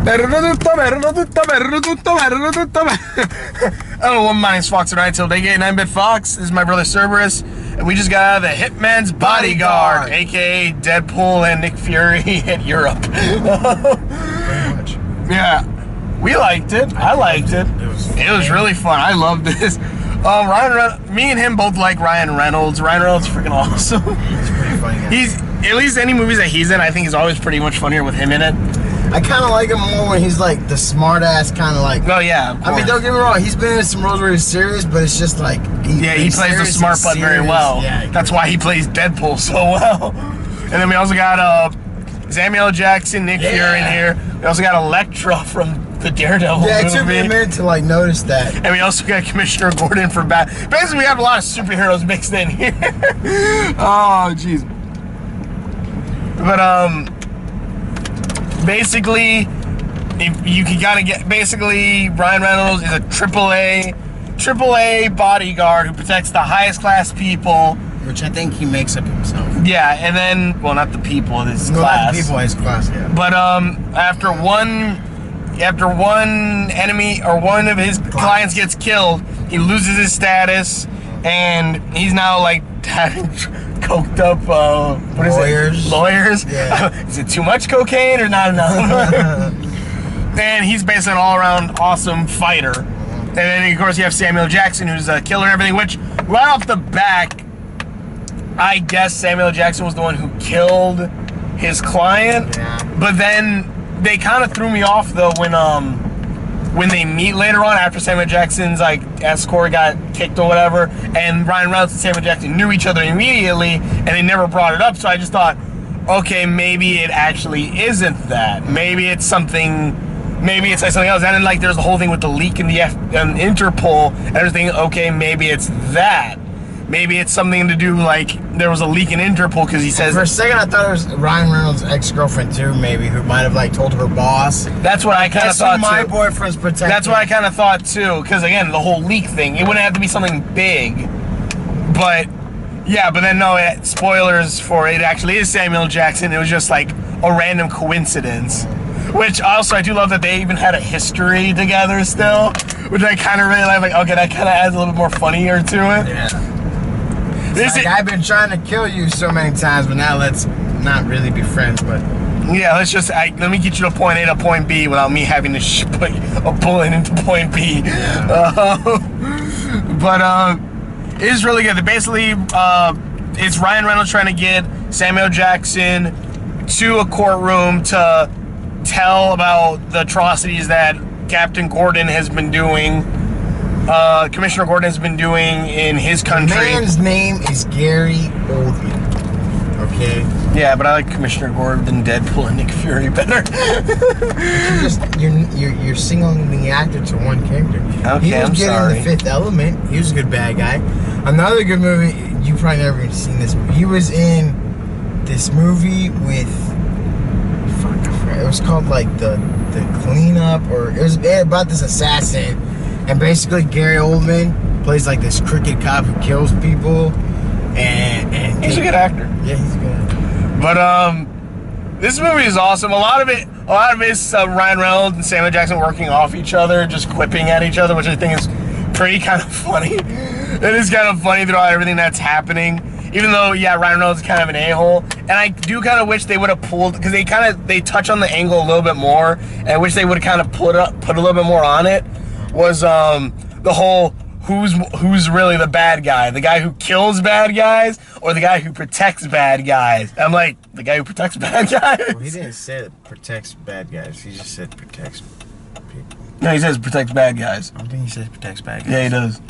Hello, my name's Fox and I till they get 9-bit Fox. This is my brother Cerberus, and we just got out of the Hitman'S bodyguard, aka Deadpool and Nick Fury in Europe. Pretty much. Yeah, we liked it. I liked it. It was really fun. I loved this. Me and him both like Ryan Reynolds. Ryan Reynolds is freaking awesome. He's pretty funny. Yeah. He's, at least any movies that he's in, I think is always pretty much funnier with him in it. I kind of like him more when he's like the smart ass kind of like. Oh yeah. I mean, don't get me wrong. He's been in some roles where he's serious, but it's just like he plays the smart butt very well. Yeah, that's why he plays Deadpool so well. And then we also got Samuel L. Jackson, Nick Fury in here. We also got Elektra from the Daredevil movie. It took me a minute to like notice that. And we also got Commissioner Gordon for basically we have a lot of superheroes mixed in here. Oh jeez. But basically, if you can gotta get, basically Ryan Reynolds is a AAA bodyguard who protects the highest class people. Which I think he makes up himself. Yeah, and then, well, not the people, his class. class. Not the people, his class, yeah. But after one enemy or one of his clients gets killed, he loses his status, and he's now like having coked up lawyers. Yeah. Is it too much cocaine or not enough? And he's basically an all-around awesome fighter. And then of course you have Samuel Jackson, who's a killer and everything, which right off the back, I guess Samuel L. Jackson was the one who killed his client. Yeah. But then they kind of threw me off though when they meet later on after Samuel Jackson's like escort got kicked or whatever, and Ryan Reynolds and Samuel Jackson knew each other immediately, and they never brought it up. So I just thought, okay, maybe it actually isn't that. Maybe it's something. Maybe it's like something else. And then like there's the whole thing with the leak in the Interpol and everything. Okay, maybe it's that. Maybe it's something to do like there was a leak in Interpol because he says. For a second, I thought it was Ryan Reynolds' ex-girlfriend too, maybe, who might have like told her boss. That's what I kind of thought. My too. boyfriend's protecting. That's what I kind of thought too, because again, the whole leak thing. It wouldn't have to be something big, but yeah. But then no, spoilers for it. Actually, is Samuel L. Jackson. It was just like a random coincidence. Which also I do love that they even had a history together still, which I kind of really like. Like okay, that kind of adds a little bit more funnier to it. Yeah. I've been trying to kill you so many times, but now let's not really be friends. But yeah, let's just let me get you to point A to point B without me having to put a bullet into point B. Yeah. But it is really good. Basically, it's Ryan Reynolds trying to get Samuel Jackson to a courtroom to tell about the atrocities that Captain Gordon has been doing. Commissioner Gordon has been doing in his country. The man's name is Gary Oldman. Okay. Yeah, but I like Commissioner Gordon, Deadpool, and Nick Fury better. you're singling the actor to one character. Okay, he was I'm getting sorry. The Fifth Element. He was a good bad guy. Another good movie. You probably never even seen this. He was in this movie with. Fuck, I forgot. It was called like the Cleanup, or it was about this assassin. And basically, Gary Oldman plays like this crooked cop who kills people, and he's a good actor. Yeah, he's a good actor. But this movie is awesome. A lot of it is Ryan Reynolds and Samuel Jackson working off each other, just quipping at each other, which I think is pretty kind of funny. It is kind of funny throughout everything that's happening. Even though, yeah, Ryan Reynolds is kind of an a-hole, and I do kind of wish they would have pulled, because they touch on the angle a little bit more, and I wish they would have kind of put a little bit more on it. Was the whole who's really the bad guy? The guy who kills bad guys or the guy who protects bad guys? I'm like, the guy who protects bad guys. Well, he didn't say it protects bad guys. He just said protects people. No, he says protects bad guys. I don't think he says protects bad guys. Yeah, he does.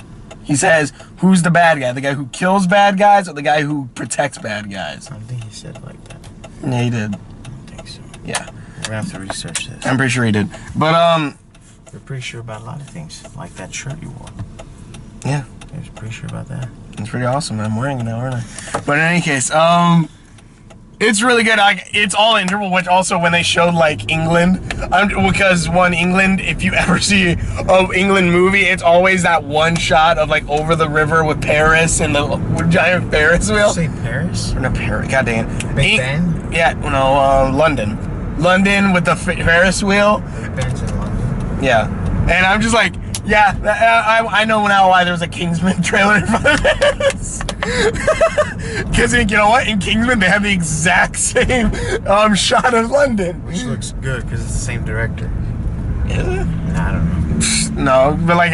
He says, who's the bad guy? The guy who kills bad guys or the guy who protects bad guys? I don't think he said it like that. Yeah, he did. I don't think so. Yeah. We're gonna have to research this. I'm pretty sure he did. But We're pretty sure about a lot of things, like that shirt you wore. Yeah. I was pretty sure about that. It's pretty awesome. I'm wearing it now, aren't I? But in any case, it's really good. It's all Interpol, which also when they showed like England, because England, if you ever see an England movie, it's always that one shot of like over the river with Paris and the giant Ferris wheel. Did you say Paris? Or not Paris, god dang it. Big Ben? Yeah, no, London. London with the Ferris wheel, happens in London. Yeah. And I'm just like, yeah, I know now why there was a Kingsman trailer in front of this. Because you know what? In Kingsman, they have the exact same shot of London. Which looks good because it's the same director. Is it? I don't know. No, but like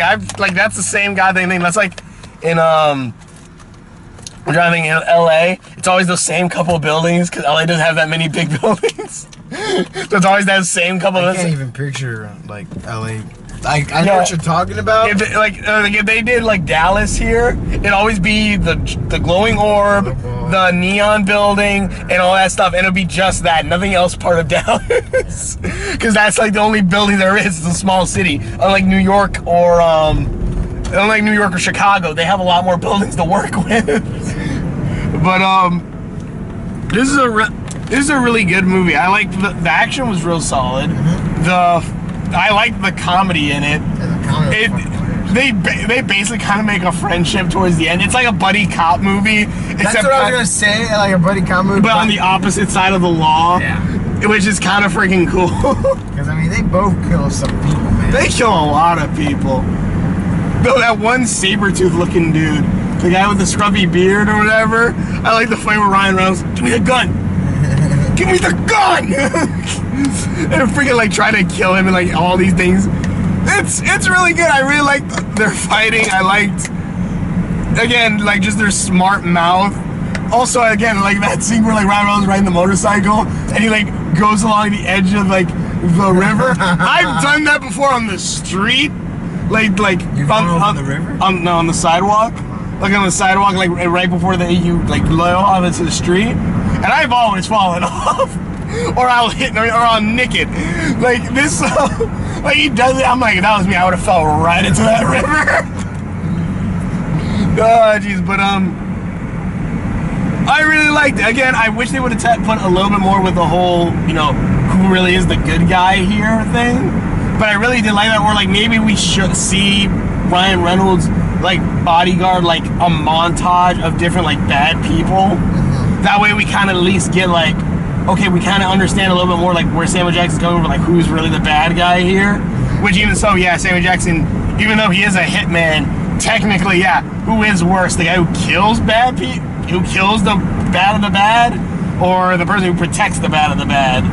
that's the same goddamn thing. That's like in I'm driving in LA. It's always those same couple of buildings because LA doesn't have that many big buildings. So it's always that same couple. I can't even picture like LA. I know what you're talking about. If they did like Dallas here, it'd always be the glowing orb, the neon building, and all that stuff, and it'd be just that, nothing else part of Dallas, because that's like the only building there is. It's a small city, unlike New York or Chicago. They have a lot more buildings to work with. But this is a really good movie. I like the action was real solid. I like the comedy in it. They basically kind of make a friendship towards the end. It's like a buddy cop movie. That's what I was gonna say, like a buddy cop movie. But on the opposite side of the law. Yeah. Which is kind of freaking cool. Because I mean, they both kill some people, man. They kill a lot of people. Though that one saber-tooth looking dude, the guy with the scruffy beard or whatever, I like the fight with Ryan Reynolds. Give me the gun. Give me the gun! And freaking like trying to kill him and like all these things. It's really good. I really liked their fighting. I liked, again, like just their smart mouth. Also, again, like that scene where like Ryan Reynolds riding the motorcycle and he like goes along the edge of like the river. I've done that before on the street. Like on the river? On the sidewalk. Like on the sidewalk, like right before you like low off into the street. And I've always fallen off, or I'll hit, or I'll nick it. Like this, like he does it. I'm like, if that was me, I would have fell right into that river. Oh, jeez, but I really liked it. Again, I wish they would have put a little bit more with the whole, you know, who really is the good guy here thing. But I really did like that. Or like maybe we should see Ryan Reynolds like bodyguard like a montage of different like bad people. That way we kind of at least get like, okay, we kind of understand a little bit more like where Samuel Jackson's going with like who's really the bad guy here. Which even so, yeah, Samuel Jackson, even though he is a hitman, technically, yeah, who is worse? The guy who kills bad people, who kills the bad of the bad, or the person who protects the bad of the bad?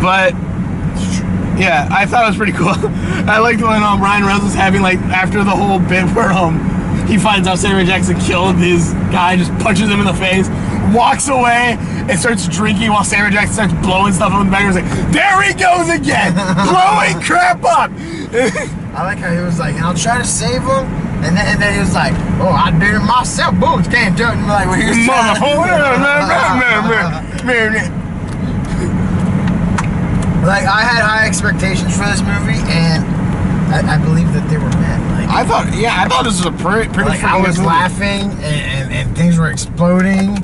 But yeah, I thought it was pretty cool. I liked when Ryan Reynolds was having like after the whole bit where he finds out Samuel Jackson killed his guy, just punches him in the face, walks away, and starts drinking while Samuel Jackson starts blowing stuff up in the back. He's like, there he goes again, blowing crap up. I like how he was like, I'll try to save him, and then he was like, oh, I did it myself, boots can't do it. And like, when he was like, I had high expectations for this movie, and I believe that they were met. Like, I thought this was a pretty like, I was laughing, and things were exploding.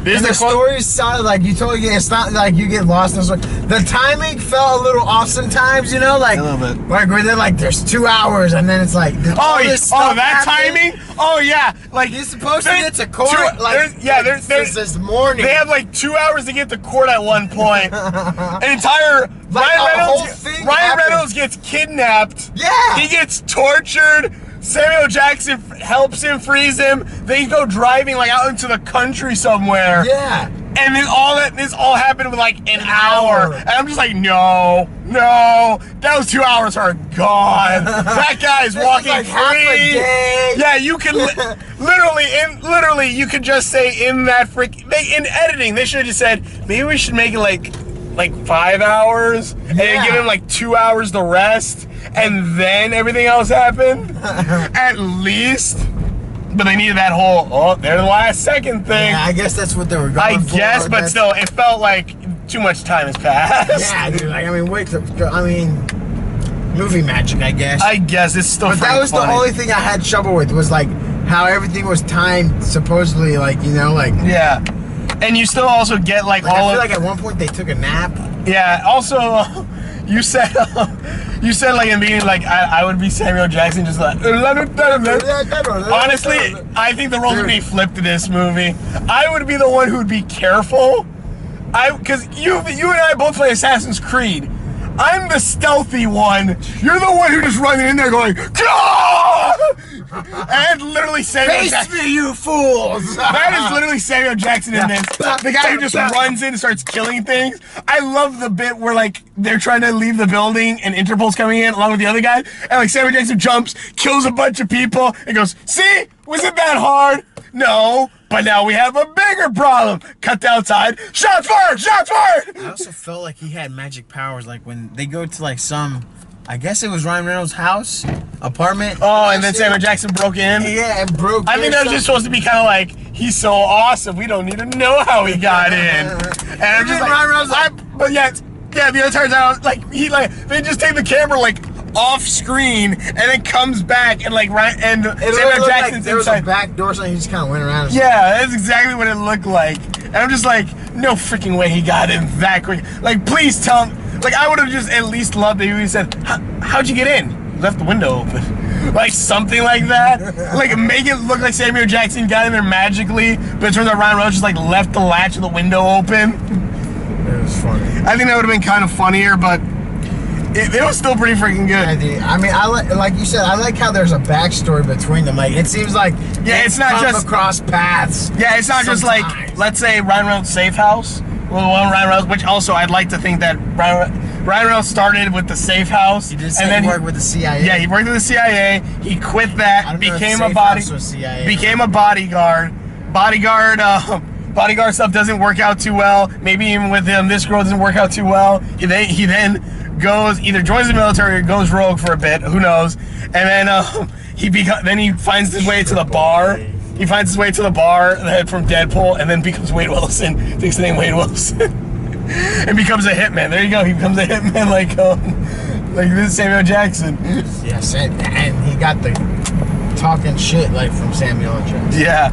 And the story sounded like it's not like you get lost in the story. The timing felt a little off sometimes, you know, like a little bit. Like where they're like, there's 2 hours, and then it's like, that timing. Oh yeah, like you're supposed to get to court. There's this morning. They have like 2 hours to get to court at one point. An entire Ryan Reynolds gets kidnapped. Yeah, he gets tortured. Samuel Jackson helps him, frees him. They go driving like out into the country somewhere. Yeah. And then this all happened with like an hour. And I'm just like, no. Those 2 hours are gone. That guy's walking like free. Half a day. Yeah, you can literally you could just say in that in editing, they should have just said, maybe we should make it like 5 hours and then give him like 2 hours to rest. And then everything else happened, at least. But they needed that whole, they're the last second thing. Yeah, I guess that's what they were going for. I guess, but still, it felt like too much time has passed. Yeah, dude, like, movie magic, I guess. I guess, it's still But that was funny. the only thing I had trouble with, was like, how everything was timed, supposedly, like, you know, like. Yeah. And you still also get like all I feel like at one point they took a nap. Yeah, also, you said like in being like I would be Samuel Jackson, just like honestly, I think the roles would be flipped in this movie. I would be the one who would be careful. Because you and I both play Assassin's Creed. I'm the stealthy one. You're the one who just runs in there going, "Gah!" And literally Samuel Jackson. Face me, you fools! That is literally Samuel Jackson in this. The guy who just runs in and starts killing things. I love the bit where like they're trying to leave the building and Interpol's coming in along with the other guy, and like Samuel Jackson jumps, kills a bunch of people, and goes, "See? Wasn't that hard? No. But now we have a bigger problem." Cut to outside. Shots fired! Shots fired! I also felt like he had magic powers, like when they go to like some, I guess it was Ryan Reynolds' house, apartment. Oh, and then Samuel Jackson broke in? Yeah, it broke. I think that was just supposed to be kind of like, he's so awesome, we don't need to know how he got in. And I'm just like, but yeah, the other turns out, like, they just take the camera, like, off screen, and then comes back, and like, and Samuel Jackson's like there was inside. a back door, so he just kind of went around. Yeah, that's exactly what it looked like. And I'm just like, no freaking way he got in that quick. Like, please tell him. Like, I would have just at least loved it if he said, "How'd you get in?" "You left the window open." Like, something like that. Like, make it look like Samuel Jackson got in there magically, but it turns out Ryan Reynolds just, like, left the latch of the window open. It was funny. I think that would have been kind of funnier, but it was still pretty freaking good. I mean, like you said, I like how there's a backstory between them. Like, it seems like it's not just across paths. Yeah, it's not just like, let's say Ryan Reynolds' safe house. Well, one Ryan Reynolds, which also I'd like to think that Ryan Reynolds started with the safe house. He just and worked with the CIA. Yeah, he worked with the CIA. He quit that, became a bodyguard. Bodyguard stuff doesn't work out too well. Maybe even with him, this girl doesn't work out too well. He then goes, either joins the military or goes rogue for a bit. Who knows? And then he finds his way to the bar. He finds his way to the bar from Deadpool, and then becomes Wade Wilson. Takes the name Wade Wilson, and becomes a hitman. There you go. He becomes a hitman, like this Samuel Jackson. Yes, and he got the talking shit like from Samuel Jackson. Yeah.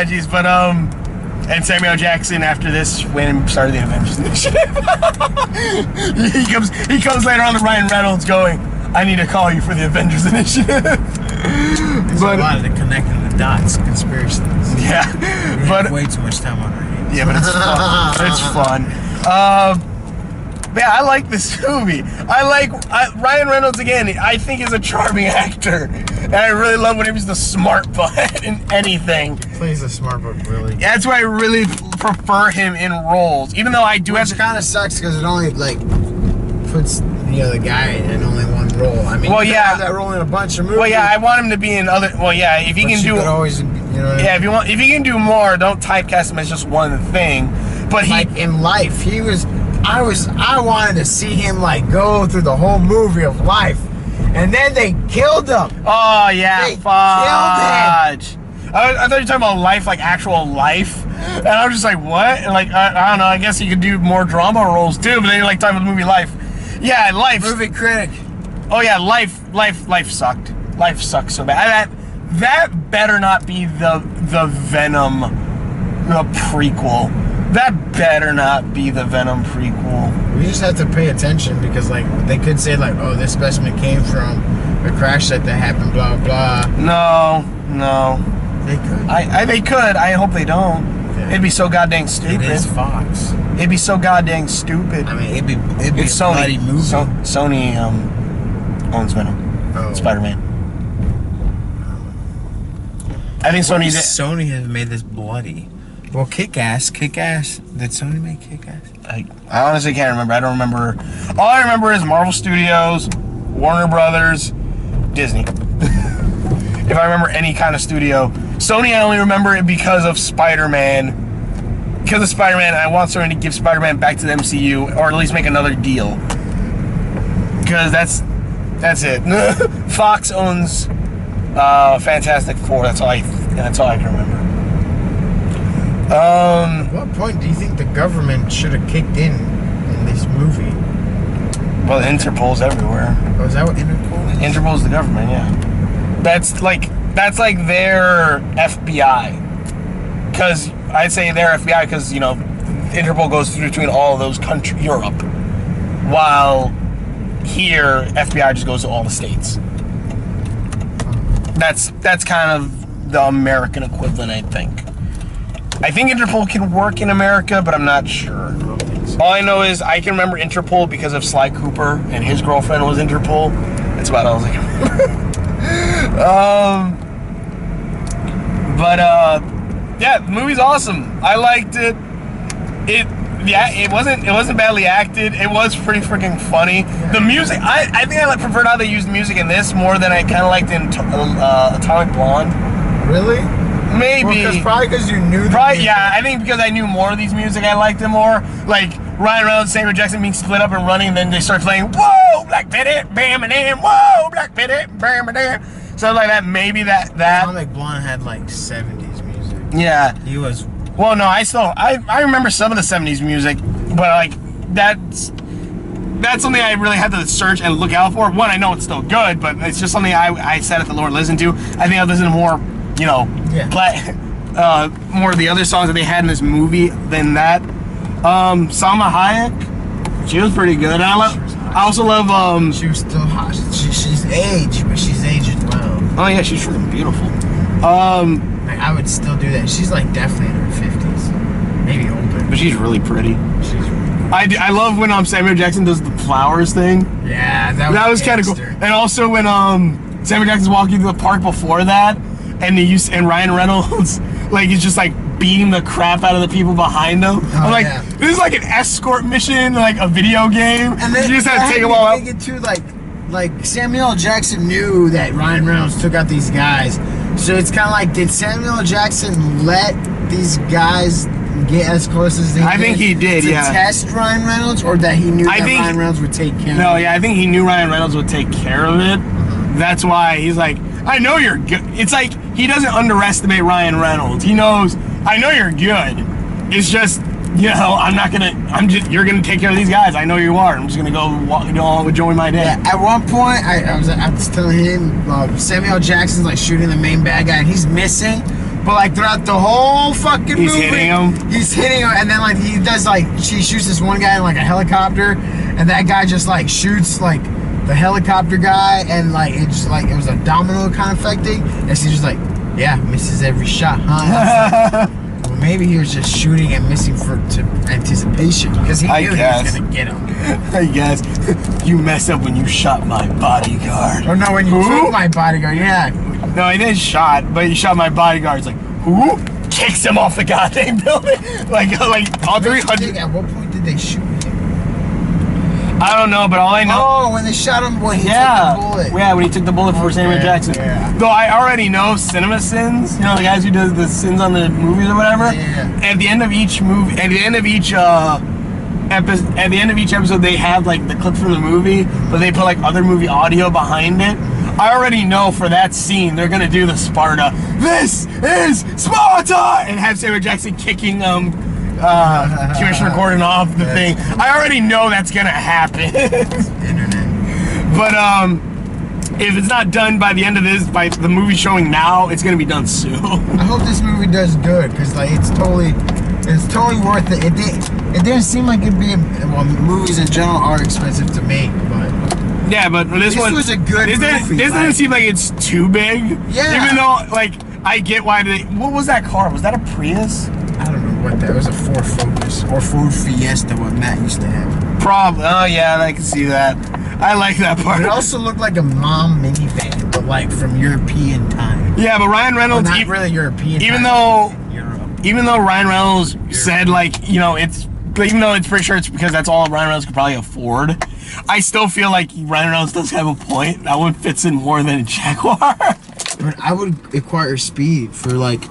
Jeez, but and Samuel Jackson after this went and started the Avengers initiative. he comes later on to Ryan Reynolds going, "I need to call you for the Avengers initiative." There's a lot of the connecting the dots conspiracies. Yeah, we have way too much time on our hands. Yeah, but it's fun. It's fun. Yeah, I like this movie. Ryan Reynolds again. I think is a charming actor, and I really love when he was the smart butt in anything. Plays the smart butt really. That's why I really prefer him in roles, even though I do have. Which kind of sucks because it only like puts the guy in only one role. I mean, you have that role in a bunch of movies. Well, yeah, I want him to be in other. Well, yeah, if he can do. Always, yeah, if he can do more, don't typecast him as just one thing. But like in life, he was. I wanted to see him like go through the whole movie of life, and then they killed him. Oh yeah, they killed him. I thought you were talking about life, like actual life, and I was just like, what? And like I don't know. I guess you could do more drama roles too, but then you're like talking about the movie Life. Yeah, Life. Movie critic. Oh yeah, Life sucked. Life sucked so bad. That better not be the Venom, the prequel. That better not be the Venom prequel. We just have to pay attention because, like, they could say, like, oh, this specimen came from a crash site that happened, blah, blah. No. They could. They could. I hope they don't. Yeah. It'd be so goddamn stupid. It is Fox. It'd be so goddamn stupid. I mean, it'd be a Sony. bloody movie. Sony owns Venom. Oh. Spider-Man. I think Sony has made this bloody. Well, Kick-Ass. Did Sony make Kick-Ass? I honestly can't remember. I don't remember. All I remember is Marvel Studios, Warner Brothers, Disney. If I remember any kind of studio. Sony, I only remember it because of Spider-Man. Because of Spider-Man, I want Sony to give Spider-Man back to the MCU, or at least make another deal. Because that's it. Fox owns Fantastic Four. That's all I can remember. At what point do you think the government should have kicked in this movie? Well, Interpol's everywhere. Oh, is that what Interpol is? Interpol's the government, yeah. That's like their FBI. Because I'd say their FBI because, Interpol goes through between all of those countries, Europe. While here, FBI just goes to all the states. That's kind of the American equivalent, I think. I think Interpol can work in America, but I'm not sure. I don't think so. All I know is I can remember Interpol because of Sly Cooper and his girlfriend was Interpol. That's about all I can remember. Yeah, the movie's awesome. I liked it. It wasn't badly acted. It was pretty freaking funny. The music, I think I preferred how they used music in this more than I kind of liked in Atomic Blonde. Really? Maybe. Well, probably because you knew. Yeah, I think because I knew more of these music, I liked it more. Like Ryan Reynolds, Samuel Jackson being split up and running, and then they start playing, whoa, Black Betty, bam and damn, whoa, Black Betty, bam and damn. Something like that. Maybe that. Atomic Blonde had like 70s music. Yeah. He was. Well, no, I remember some of the 70s music, but like that's something I really had to search and look out for. One, I know it's still good, but it's just something I sat at the Lord listen to. I think I'll listen to more, you know, more of the other songs that they had in this movie than that. Salma Hayek, she was pretty good. And I also love. She was still hot. She's aged, but she's aged well. Oh yeah, she's freaking beautiful. Like, I would still do that. She's like definitely in her 50s, maybe older. But she's really pretty. She's really I love when Samuel Jackson does the flowers thing. Yeah, that was kind of cool. And also when Samuel Jackson's walking through the park before that, and Ryan Reynolds like he's just like beating the crap out of the people behind him. I'm like, this is like an escort mission, like a video game. And then you just have to take them all out. Too, like Samuel L. Jackson knew that Ryan Reynolds took out these guys. So it's kind of like, did Samuel L. Jackson let these guys get as close as they did? I think he did, to test Ryan Reynolds, or that he knew Ryan Reynolds would take care of it? No, yeah, I think he knew Ryan Reynolds would take care of it. That's why he's like, I know you're good. It's like, he doesn't underestimate Ryan Reynolds. He knows, I know you're good. It's just, you know, you're gonna take care of these guys. I know you are. I'm just gonna go enjoy my day. Yeah, at one point, I was telling him, Samuel L. Jackson's like shooting the main bad guy, and he's missing. But like throughout the whole fucking movie, he's hitting him, and then like he does like she shoots this one guy in like a helicopter, and that guy just like shoots like the helicopter guy, and like it was a domino kind of effect thing, and she's just like, yeah, misses every shot, huh? Well, maybe he was just shooting and missing to anticipation because he knew he was gonna get him. I guess you messed up when you shot my bodyguard. Oh no, when you took my bodyguard, yeah. No, he didn't shot, but he shot my bodyguard. It's like, who kicks him off the goddamn building? like all 300. At what point did they shoot him? I don't know, but all I know. Oh, when they shot him when he took the bullet. Yeah, when he took the bullet for Samuel Jackson. Yeah. Though I already know Cinema Sins, you know, the guys who do the sins on the movies or whatever. Yeah. At the end of each movie, at the end of each episode, they have like the clip from the movie, but they put like other movie audio behind it. I already know for that scene they're gonna do the Sparta. This is Sparta, and have Samuel Jackson kicking Commissioner Gordon off the thing. I already know that's gonna happen. Internet. But if it's not done by the end of this, by the movie showing now, it's gonna be done soon. I hope this movie does good, because like it's totally worth it. It didn't seem like it'd be. Well, movies in general are expensive to make, but yeah, but this one was a good movie. This doesn't seem like it's too big. Yeah. Even though, like, I get why they. What was that car? Was that a Prius? I don't know what that was. A Ford Focus or Ford Fiesta, what Matt used to have. Probably. Oh yeah, I can see that. I like that part. It also looked like a mom minivan, but like from European time. Yeah, but Ryan Reynolds, well, not really European. Even though Ryan Reynolds said, like, you know, even though it's pretty sure it's because that's all Ryan Reynolds could probably afford, I still feel like Ryan Reynolds does have a point. That one fits in more than a Jaguar. But I would acquire speed for like,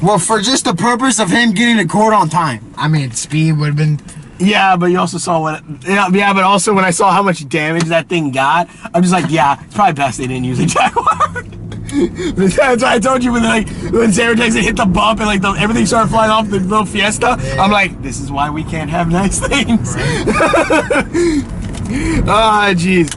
well, for just the purpose of him getting to court on time. I mean, speed would have been. Yeah, but you also saw what. Yeah, but also when I saw how much damage that thing got, I'm just like, yeah, it's probably best they didn't use a Jaguar. That's why I told you when Samuel Jackson hit the bump and like everything started flying off the little Fiesta. Yeah. I'm like, this is why we can't have nice things. Ah, jeez.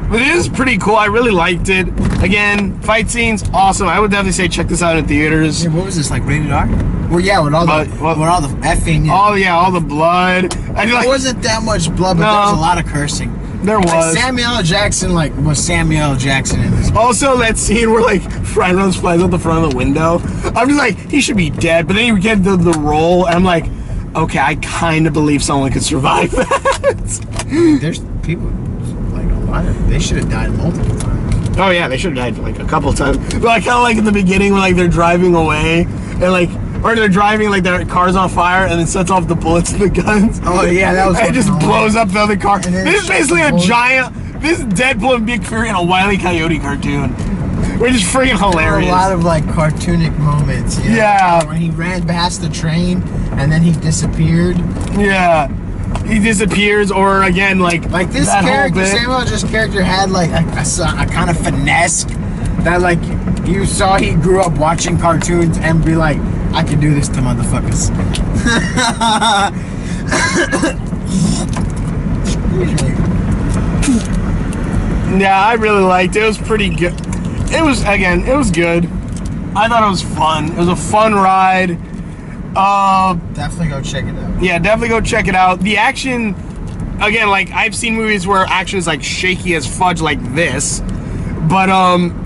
But it is pretty cool. I really liked it. Again, fight scenes, awesome. I would definitely say check this out in theaters. Yeah, what was this, like rated R? Well, yeah, with all the effing. Oh yeah, all the blood. It wasn't that much blood, but there was a lot of cursing. There was. Like Samuel L. Jackson, like, was Samuel L. Jackson in this movie. Also, that scene where, like, Ryan Reynolds flies out the front of the window. I'm just like, he should be dead. But then you get the role, and I'm like, okay, I kind of believe someone could survive that. There's people, like, a lot of, they should have died multiple times. Oh, yeah, they should have died, like, a couple times. But, like, kind of like in the beginning when, like, they're driving away, and, like, or they're driving, like, their car's on fire, and it sets off the bullets and the guns. Oh, yeah, that was and it just blows up the other car. And This is basically a giant, this is Deadpool and Big Fury in a Wile E. Coyote cartoon. Which is freaking hilarious. A lot of, like, cartoonic moments. You know? Yeah. When he ran past the train, and then he disappeared. Yeah. He disappears, or again, like this that character, whole bit. Samuel L. Jackson's character had, like, a kind of finesse that, like, you saw he grew up watching cartoons and be like, I can do this to motherfuckers. Yeah, I really liked it. It was pretty good. It was, again, it was good. I thought it was fun. It was a fun ride. Definitely go check it out. Yeah, definitely go check it out. The action, again, like, I've seen movies where action is, like, shaky as fudge like this. But,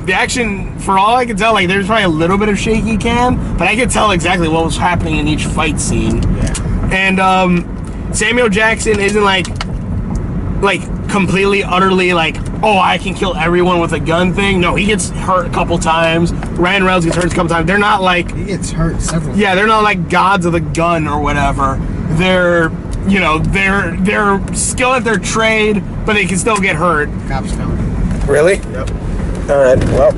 the action, for all I can tell, like, there's probably a little bit of shaky cam, but I could tell exactly what was happening in each fight scene. Yeah. And, Samuel Jackson isn't, like, completely, utterly, like, oh, I can kill everyone with a gun thing. No, he gets hurt a couple times. Ryan Reynolds gets hurt a couple times. They're not, like... He gets hurt several times. Yeah, they're not, like, gods of the gun or whatever. They're, you know, they're skilled at their trade, but they can still get hurt. Cops coming. Really? Yep. All right. Well,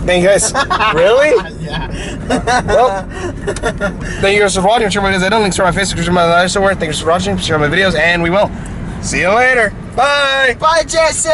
thank you guys. Really? Yeah. Well, thank you guys for watching. Share my videos. I don't links to my Facebook. Share my other somewhere. Thank you for watching. Share my videos, and we will see you later. Bye. Bye, Jason.